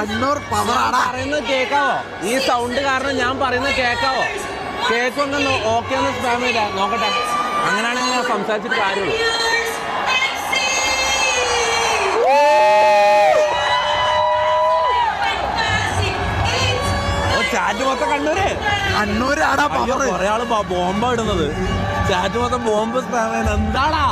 കണ്ണൂർ പവറാണ്. പറയുന്നത് കേക്കാവോ? ഈ സൗണ്ട് കാരണം ഞാൻ പറയുന്നത് കേക്കാവോ? കേക്കൊന്ന് ഓക്കെ ഒന്ന് സ്പാം ചെയ്താ നോക്കട്ടെ. അങ്ങനെയാണെങ്കിൽ ഞാൻ സംസാരിച്ചിട്ട് കാര്യമുള്ളൂ. ചാറ്റ് മൊത്തം കണ്ണൂരാടാ പവർ. കുറെ ആള് ബോംബ ഇടുന്നത്. ചാറ്റ് മൊത്തം ബോംബ് സ്പാം ചെയ്യുന്നത് എന്താടാ?